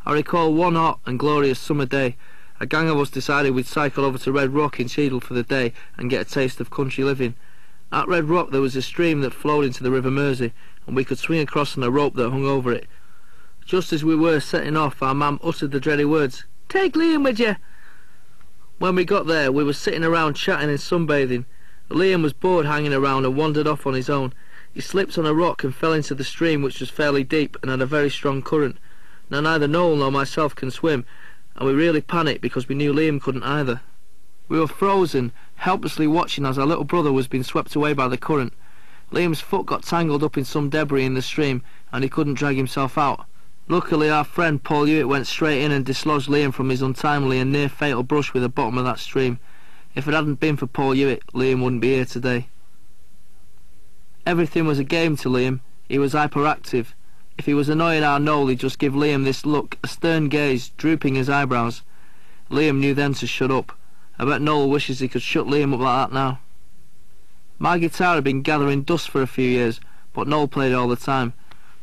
I recall one hot and glorious summer day. A gang of us decided we'd cycle over to Red Rock in Cheadle for the day and get a taste of country living. At Red Rock there was a stream that flowed into the River Mersey, and we could swing across on a rope that hung over it. Just as we were setting off, our mam uttered the dreaded words, "Take Liam with you!" When we got there, we were sitting around chatting and sunbathing. Liam was bored hanging around and wandered off on his own. He slipped on a rock and fell into the stream, which was fairly deep and had a very strong current. Now neither Noel nor myself can swim, and we really panicked because we knew Liam couldn't either. We were frozen, helplessly watching as our little brother was being swept away by the current. Liam's foot got tangled up in some debris in the stream, and he couldn't drag himself out. Luckily our friend Paul Hewitt went straight in and dislodged Liam from his untimely and near fatal brush with the bottom of that stream. If it hadn't been for Paul Hewitt, Liam wouldn't be here today. Everything was a game to Liam. He was hyperactive. If he was annoying our Noel, he'd just give Liam this look, a stern gaze, drooping his eyebrows. Liam knew then to shut up. I bet Noel wishes he could shut Liam up like that now. My guitar had been gathering dust for a few years, but Noel played it all the time.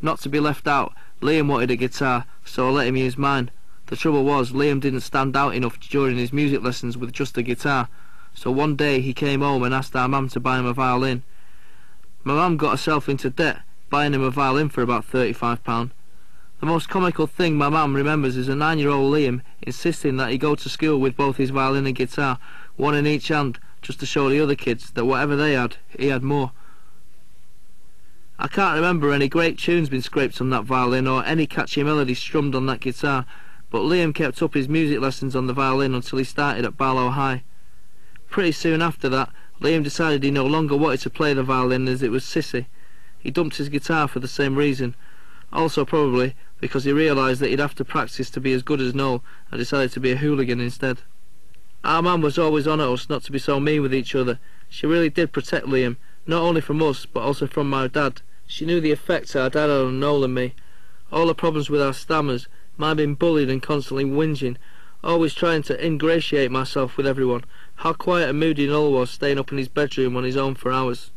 Not to be left out, Liam wanted a guitar, so I let him use mine. The trouble was, Liam didn't stand out enough during his music lessons with just a guitar, so one day he came home and asked our mum to buy him a violin. My mum got herself into debt, buying him a violin for about £35. The most comical thing my mum remembers is a 9-year-old Liam insisting that he go to school with both his violin and guitar, one in each hand, just to show the other kids that whatever they had, he had more. I can't remember any great tunes being scraped on that violin or any catchy melody strummed on that guitar, but Liam kept up his music lessons on the violin until he started at Barlow High. Pretty soon after that, Liam decided he no longer wanted to play the violin as it was sissy. He dumped his guitar for the same reason, also probably because he realised that he'd have to practice to be as good as Noel and decided to be a hooligan instead. Our mum was always on at us not to be so mean with each other. She really did protect Liam, not only from us but also from my dad. She knew the effect our dad had on Noel and me. All the problems with our stammers, my being bullied and constantly whinging, always trying to ingratiate myself with everyone, how quiet and moody Noel was staying up in his bedroom on his own for hours.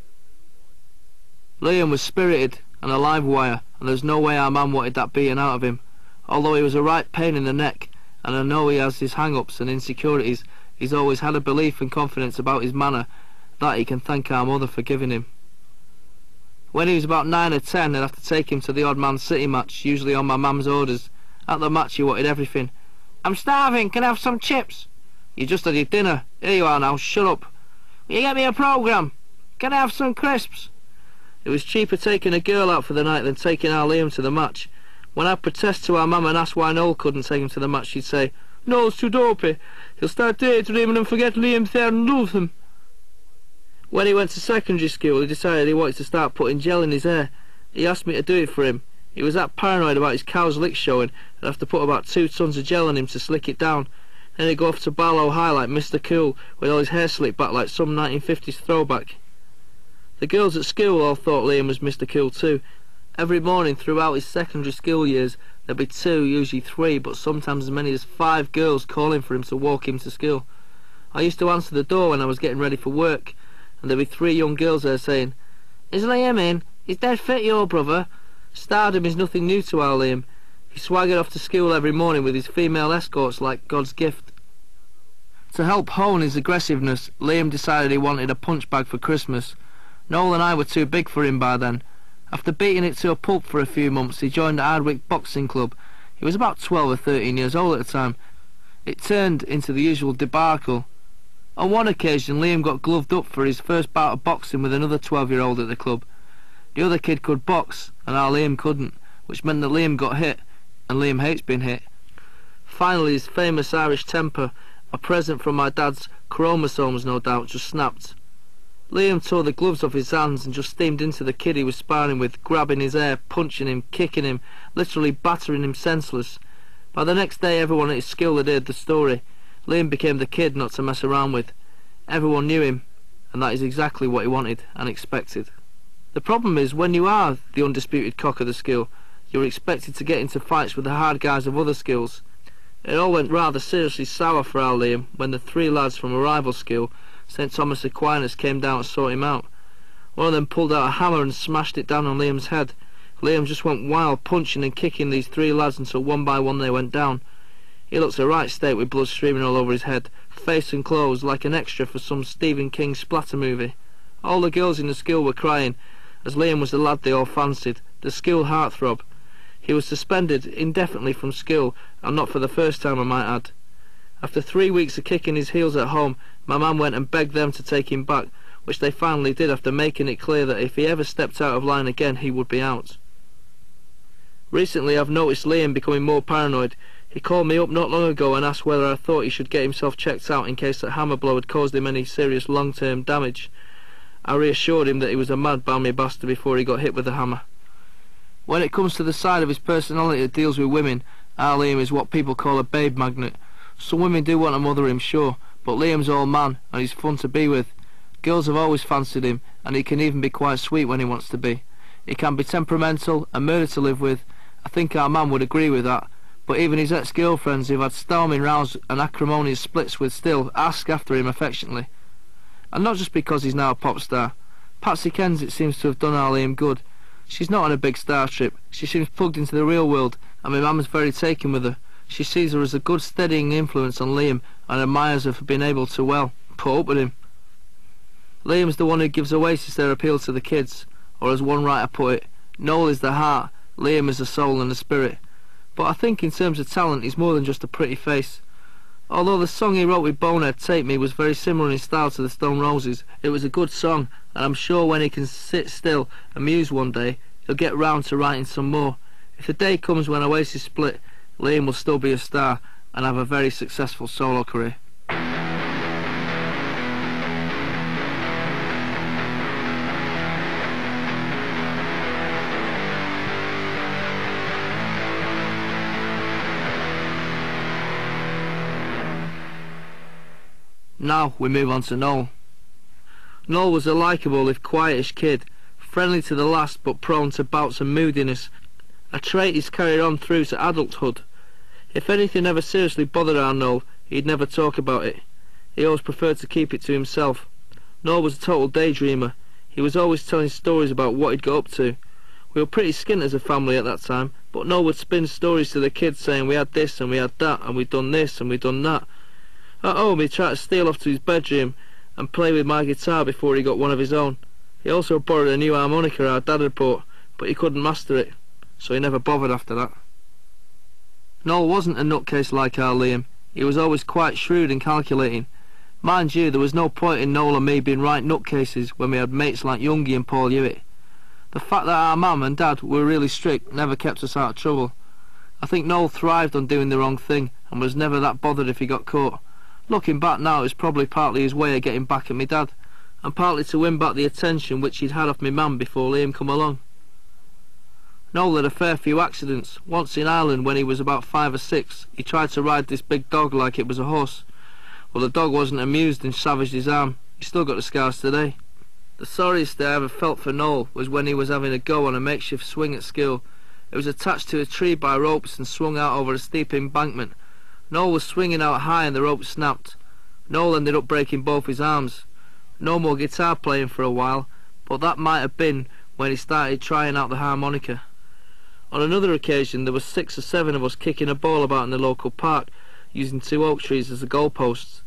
Liam was spirited and a live wire, and there's no way our man wanted that beaten out of him. Although he was a right pain in the neck, and I know he has his hang-ups and insecurities, he's always had a belief and confidence about his manner that he can thank our mother for giving him. When he was about 9 or 10, I'd have to take him to the Odd Man City match, usually on my mum's orders. At the match he wanted everything. "I'm starving, can I have some chips?" "You just had your dinner. Here you are now, shut up." "Will you get me a programme? Can I have some crisps?" It was cheaper taking a girl out for the night than taking our Liam to the match. When I'd protest to our mum and ask why Noel couldn't take him to the match, she'd say, "Noel's too dopey. He'll start daydreaming and forget Liam's there and lose him." When he went to secondary school, he decided he wanted to start putting gel in his hair. He asked me to do it for him. He was that paranoid about his cow's lick showing, I'd have to put about 2 tons of gel on him to slick it down. Then he'd go off to Barlow High like Mr. Cool, with all his hair slicked back like some 1950s throwback. The girls at school all thought Liam was Mr. Cool too. Every morning throughout his secondary school years, there'd be 2, usually 3, but sometimes as many as 5 girls calling for him to walk him to school. I used to answer the door when I was getting ready for work, and there'd be 3 young girls there saying, "Is Liam in? He's dead fit, your brother." Stardom is nothing new to our Liam. He swaggered off to school every morning with his female escorts like God's gift. To help hone his aggressiveness, Liam decided he wanted a punch bag for Christmas. Noel and I were too big for him by then. After beating it to a pulp for a few months, he joined the Ardwick Boxing Club. He was about 12 or 13 years old at the time. It turned into the usual debacle. On one occasion, Liam got gloved up for his first bout of boxing with another 12-year-old at the club. The other kid could box, and our Liam couldn't, which meant that Liam got hit, and Liam hates being hit. Finally, his famous Irish temper, a present from my dad's chromosomes no doubt, just snapped. Liam tore the gloves off his hands and just steamed into the kid he was sparring with, grabbing his hair, punching him, kicking him, literally battering him senseless. By the next day, everyone at his school had heard the story. Liam became the kid not to mess around with. Everyone knew him, and that is exactly what he wanted and expected. The problem is, when you are the undisputed cock of the school, you're expected to get into fights with the hard guys of other schools. It all went rather seriously sour for our Liam when the 3 lads from a rival school, St. Thomas Aquinas, came down to sort him out. One of them pulled out a hammer and smashed it down on Liam's head. Liam just went wild, punching and kicking these three lads until one by one they went down. He looked a right state with blood streaming all over his head, face and clothes, like an extra for some Stephen King splatter movie. All the girls in the school were crying, as Liam was the lad they all fancied, the school heartthrob. He was suspended indefinitely from school, and not for the first time, I might add. After 3 weeks of kicking his heels at home, my man went and begged them to take him back, which they finally did after making it clear that if he ever stepped out of line again, he would be out. Recently I've noticed Liam becoming more paranoid. He called me up not long ago and asked whether I thought he should get himself checked out in case that hammer blow had caused him any serious long-term damage. I reassured him that he was a mad balmy bastard before he got hit with the hammer. When it comes to the side of his personality that deals with women, our Liam is what people call a babe magnet. Some women do want to mother him, sure, but Liam's all man and he's fun to be with. Girls have always fancied him, and he can even be quite sweet when he wants to be. He can be temperamental, a murder to live with. I think our man would agree with that, but even his ex-girlfriends who've had storming rows and acrimonious splits with still ask after him affectionately. And not just because he's now a pop star. Patsy Kensit seems to have done our Liam good. She's not on a big star trip. She seems plugged into the real world, and my mum is very taken with her. She sees her as a good steadying influence on Liam and admires her for being able to, well, put up with him. Liam's the one who gives Oasis their appeal to the kids, or as one writer put it, Noel is the heart, Liam is the soul and the spirit. But I think in terms of talent he's more than just a pretty face. Although the song he wrote with Bonehead, Take Me, was very similar in style to the Stone Roses, it was a good song, and I'm sure when he can sit still and muse one day, he'll get round to writing some more. If the day comes when Oasis split, Liam will still be a star and have a very successful solo career. Now we move on to Noel. Noel was a likeable if quietish kid, friendly to the last but prone to bouts of moodiness, a trait he's carried on through to adulthood. If anything ever seriously bothered our Noel, he'd never talk about it. He always preferred to keep it to himself. Noel was a total daydreamer. He was always telling stories about what he'd got up to. We were pretty skint as a family at that time, but Noel would spin stories to the kids saying we had this and we had that and we'd done this and we'd done that. At home he tried to steal off to his bedroom and play with my guitar before he got one of his own. He also borrowed a new harmonica our dad had bought, but he couldn't master it, so he never bothered after that. Noel wasn't a nutcase like our Liam. He was always quite shrewd and calculating. Mind you, there was no point in Noel and me being right nutcases when we had mates like Youngie and Paul Hewitt. The fact that our mum and dad were really strict never kept us out of trouble. I think Noel thrived on doing the wrong thing and was never that bothered if he got caught. Looking back now, it was probably partly his way of getting back at me dad, and partly to win back the attention which he'd had off me mum before Liam come along. Noel had a fair few accidents. Once in Ireland when he was about 5 or 6, he tried to ride this big dog like it was a horse. Well, the dog wasn't amused and savaged his arm. He's still got the scars today. The sorriest day I ever felt for Noel was when he was having a go on a makeshift swing at school. It was attached to a tree by ropes and swung out over a steep embankment. Noel was swinging out high and the rope snapped. Noel ended up breaking both his arms. No more guitar playing for a while, but that might have been when he started trying out the harmonica. On another occasion there were 6 or 7 of us kicking a ball about in the local park, using 2 oak trees as the goalposts.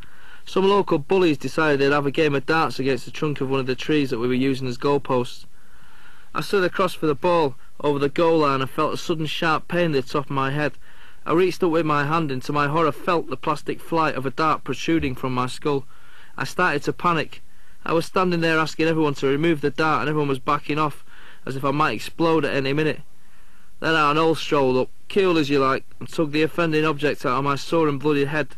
Some local bullies decided they'd have a game of darts against the trunk of one of the trees that we were using as goalposts. I stood across for the ball over the goal line and felt a sudden sharp pain at the top of my head. I reached up with my hand and to my horror felt the plastic flight of a dart protruding from my skull. I started to panic. I was standing there asking everyone to remove the dart and everyone was backing off, as if I might explode at any minute. Then our Noel strolled up, cool as you like, and took the offending object out of my sore and bloody head.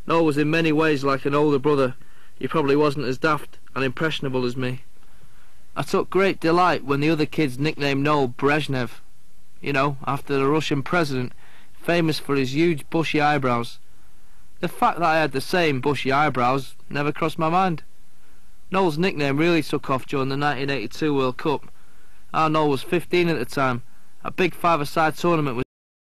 Noel was in many ways like an older brother. He probably wasn't as daft and impressionable as me. I took great delight when the other kids nicknamed Noel Brezhnev. You know, after the Russian president, famous for his huge bushy eyebrows. The fact that I had the same bushy eyebrows never crossed my mind. Noel's nickname really took off during the 1982 World Cup. Our Noel was 15 at the time. A big 5-a-side tournament was